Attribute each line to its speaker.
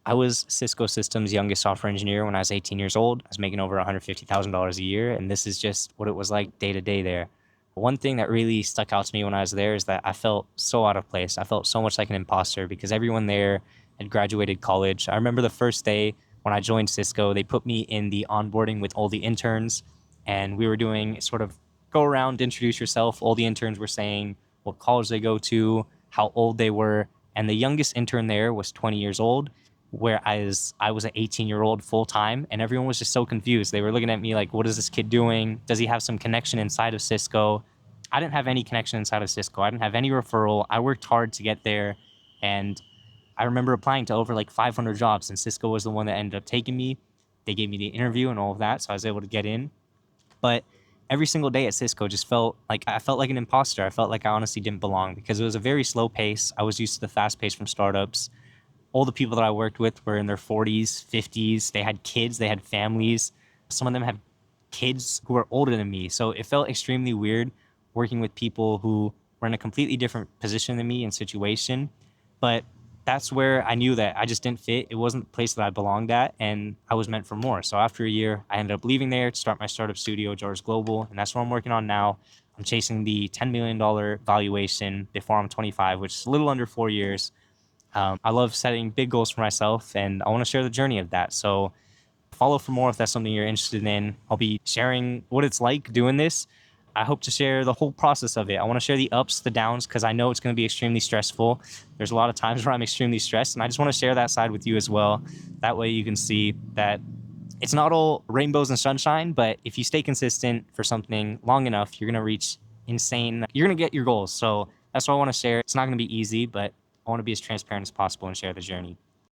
Speaker 1: I was Cisco Systems' youngest software engineer when I was 18 years old. I was making over $150,000 a year, and this is just what it was like day to day there. One thing that really stuck out to me when I was there is that I felt so out of place. I felt so much like an imposter because everyone there had graduated college. I remember the first day when I joined Cisco, they put me in the onboarding with all the interns, and we were doing sort of go around, introduce yourself. All the interns were saying what college they go to, how old they were, and the youngest intern there was 20 years old, whereas I was an 18-year-old full time, and everyone was just so confused. They were looking at me like, what is this kid doing? Does he have some connection inside of Cisco? I didn't have any connection inside of Cisco. I didn't have any referral. I worked hard to get there, and I remember applying to over like 500 jobs, and Cisco was the one that ended up taking me. They gave me the interview and all of that, so I was able to get in. But every single day at Cisco just felt like I felt like an imposter. I felt like I honestly didn't belong because it was a very slow pace. I was used to the fast pace from startups. All the people that I worked with were in their 40s, 50s. They had kids, they had families. Some of them had kids who were older than me. So it felt extremely weird working with people who were in a completely different position than me and situation. But that's where I knew that I just didn't fit. It wasn't the place that I belonged at, and I was meant for more. So after a year, I ended up leaving there to start my startup studio, Jars Global, and that's what I'm working on now. I'm chasing the $10 million valuation before I'm 25, which is a little under 4 years. I love setting big goals for myself, and I want to share the journey of that. So follow for more if that's something you're interested in. I'll be sharing what it's like doing this. I hope to share the whole process of it. I want to share the ups, the downs, because I know it's going to be extremely stressful. There's a lot of times where I'm extremely stressed, and I just want to share that side with you as well. That way you can see that it's not all rainbows and sunshine, but if you stay consistent for something long enough, you're going to reach you're going to get your goals. So that's what I want to share. It's not going to be easy, but I want to be as transparent as possible and share the journey.